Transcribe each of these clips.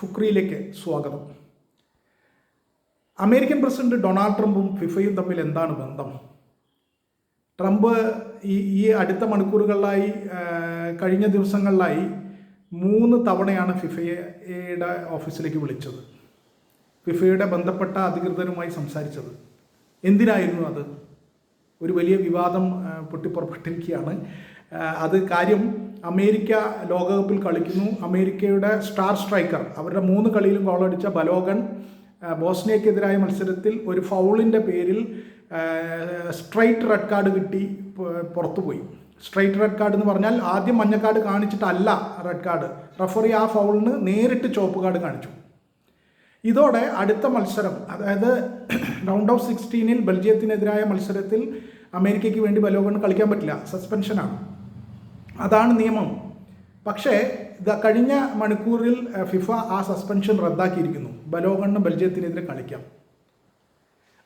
ഫുക്രിയിലേക്ക് സ്വാഗതം. American president Donald ട്രംപും ഫിഫയും തമ്മിൽ എന്താണ് ബന്ധം? ട്രംപ് ഈ അടുത്ത മണിക്കൂറുകളിലായി കഴിഞ്ഞ ദിവസങ്ങളിലായി 3 തവണയാണ് ഫിഫയുടെ ഓഫീസിലേക്ക് വിളിച്ചത്, ഫിഫയുടെ ബന്ധപ്പെട്ട അധികൃതരുമായി സംസാരിച്ചത്. എന്തിനായിരുന്നു അത്? ഒരു വലിയ വിവാദം പൊട്ടിപ്പുറപ്പെട്ടിരിക്കുകയാണ്. അത് കാര്യം, അമേരിക്ക ലോകകപ്പിൽ കളിക്കുന്നു. അമേരിക്കയുടെ സ്റ്റാർ സ്ട്രൈക്കർ, അവരുടെ 3 കളിയിലും ഗോളടിച്ച ബലോഗൻ ബോസ്നിയക്കെതിരായ മത്സരത്തിൽ ഒരു ഫൗളിൻ്റെ പേരിൽ സ്ട്രൈറ്റ് റെഡ് കാർഡ് കിട്ടി പുറത്തുപോയി. സ്ട്രൈറ്റ് റെഡ് കാർഡ് എന്ന് പറഞ്ഞാൽ ആദ്യം മഞ്ഞക്കാർഡ് കാണിച്ചിട്ടല്ല റെഡ് കാർഡ്, റഫറി ആ ഫൗളിന് നേരിട്ട് ചുവപ്പ് കാർഡ് കാണിച്ചു. ഇതോടെ അടുത്ത മത്സരം, അതായത് റൗണ്ട് ഓഫ് 16 ബെൽജിയത്തിനെതിരായ മത്സരത്തിൽ അമേരിക്കയ്ക്ക് വേണ്ടി ബലോഗണ് കളിക്കാൻ പറ്റില്ല, സസ്പെൻഷനാണ്. അതാണ് നിയമം. പക്ഷേ കഴിഞ്ഞ മണിക്കൂറിൽ ഫിഫ ആ സസ്പെൻഷൻ റദ്ദാക്കിയിരിക്കുന്നു. ബലോഗണിന് ബെൽജിയത്തിനെതിരെ കളിക്കാം.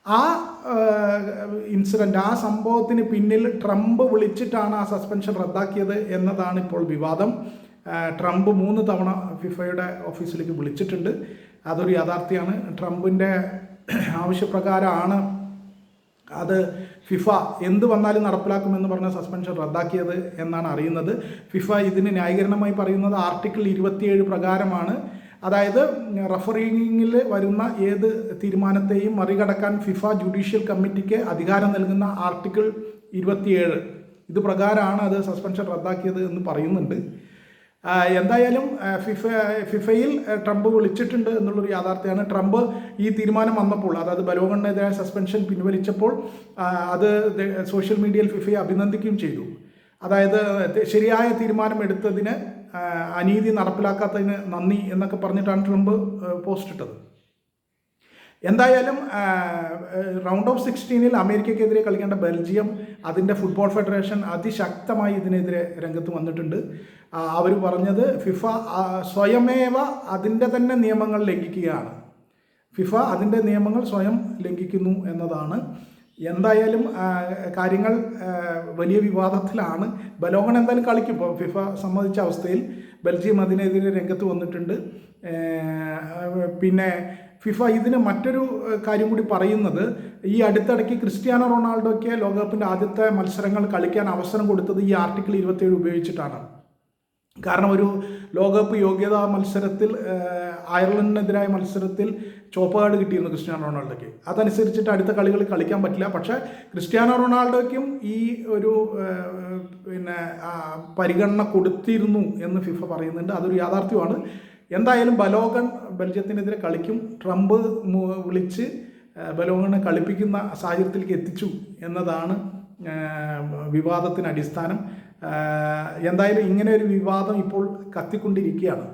ആ ഇൻസിഡൻറ്റ്, ആ സംഭവത്തിന് പിന്നിൽ ട്രംപ് വിളിച്ചിട്ടാണ് ആ സസ്പെൻഷൻ റദ്ദാക്കിയത് എന്നതാണ് ഇപ്പോൾ വിവാദം. ട്രംപ് 3 തവണ ഫിഫയുടെ ഓഫീസിലേക്ക് വിളിച്ചിട്ടുണ്ട്. അതൊരു യാഥാർത്ഥ്യമാണ്. ട്രംപിൻ്റെ ആവശ്യപ്രകാരമാണ് അത് ഫിഫ എന്ത് വന്നാലും നടപ്പിലാക്കുമെന്ന് പറഞ്ഞ സസ്പെൻഷൻ റദ്ദാക്കിയത് എന്നാണ് അറിയുന്നത്. ഫിഫ ഇതിന് ന്യായീകരണമായി പറയുന്നത് ആർട്ടിക്കിൾ 27 പ്രകാരമാണ്. അതായത് റഫറിങ്ങിൽ വരുന്ന ഏത് തീരുമാനത്തെയും മറികടക്കാൻ ഫിഫ ജുഡീഷ്യൽ കമ്മിറ്റിക്ക് അധികാരം നൽകുന്ന ആർട്ടിക്കിൾ 27 ഇത് പ്രകാരമാണ് അത് സസ്പെൻഷൻ റദ്ദാക്കിയത് എന്ന് പറയുന്നുണ്ട്. എന്തായാലും ഫിഫയിൽ ട്രംപ് വിളിച്ചിട്ടുണ്ട് എന്നുള്ളൊരു യാഥാർത്ഥ്യമാണ്. ട്രംപ് ഈ തീരുമാനം വന്നപ്പോൾ, അതായത് ബലോഗണിനെതിരായ സസ്പെൻഷൻ പിൻവലിച്ചപ്പോൾ അത് സോഷ്യൽ മീഡിയയിൽ ഫിഫയെ അഭിനന്ദിക്കുകയും ചെയ്തു. അതായത് ശരിയായ തീരുമാനം എടുത്തതിന്, അനീതി നടപ്പിലാക്കാത്തതിന് നന്ദി എന്നൊക്കെ പറഞ്ഞിട്ടാണ് ട്രംപ് പോസ്റ്റ് ഇട്ടത്. എന്തായാലും റൗണ്ട് ഓഫ് 16 അമേരിക്കയ്ക്കെതിരെ കളിക്കേണ്ട ബെൽജിയം, അതിൻ്റെ ഫുട്ബോൾ ഫെഡറേഷൻ അതിശക്തമായി ഇതിനെതിരെ രംഗത്ത് വന്നിട്ടുണ്ട്. അവർ പറഞ്ഞത് ഫിഫ സ്വയമേവ അതിൻ്റെ തന്നെ നിയമങ്ങൾ ലംഘിക്കുകയാണ്. ഫിഫ അതിൻ്റെ നിയമങ്ങൾ സ്വയം ലംഘിക്കുന്നു എന്നതാണ്. എന്തായാലും കാര്യങ്ങൾ വലിയ വിവാദത്തിലാണ്. ബലോഗൺ എന്തായാലും കളിക്കും. ഇപ്പോൾ ഫിഫ സമ്മതിച്ച അവസ്ഥയിൽ ബെൽജിയം അതിനെതിരെ രംഗത്ത് വന്നിട്ടുണ്ട്. പിന്നെ ഫിഫ ഇതിന് മറ്റൊരു കാര്യം കൂടി പറയുന്നത്, ഈ അടുത്തിടയ്ക്ക് ക്രിസ്ത്യാനോ റൊണാൾഡോയ്ക്ക് ലോകകപ്പിൻ്റെ ആദ്യത്തെ മത്സരങ്ങൾ കളിക്കാൻ അവസരം കൊടുത്തത് ഈ ആർട്ടിക്കിൾ 27 ഉപയോഗിച്ചിട്ടാണ്. കാരണം ഒരു ലോകകപ്പ് യോഗ്യതാ മത്സരത്തിൽ, അയർലൻഡിനെതിരായ മത്സരത്തിൽ ചുവപ്പ് കാർഡ് കിട്ടിയിരുന്നു ക്രിസ്ത്യാനോ റൊണാൾഡോയ്ക്ക്. അതനുസരിച്ചിട്ട് അടുത്ത കളികളിൽ കളിക്കാൻ പറ്റില്ല. പക്ഷേ ക്രിസ്ത്യാനോ റൊണാൾഡോയ്ക്കും ഈ ഒരു പരിഗണന കൊടുത്തിരുന്നു എന്ന് ഫിഫ പറയുന്നുണ്ട്. അതൊരു യാഥാർത്ഥ്യമാണ്. എന്തായാലും ബലോഗൺ ബെൽജിയത്തിനെതിരെ കളിക്കും. ട്രംപ് വിളിച്ച് ബലോഗണെ കളിപ്പിക്കുന്ന സാഹചര്യത്തിലേക്ക് എത്തിച്ചു എന്നതാണ് വിവാദത്തിന് അടിസ്ഥാനം. എന്തായാലും ഇങ്ങനെ ഒരു വിവാദം ഇപ്പോൾ കത്തിക്കൊണ്ടിരിക്കുകയാണ്.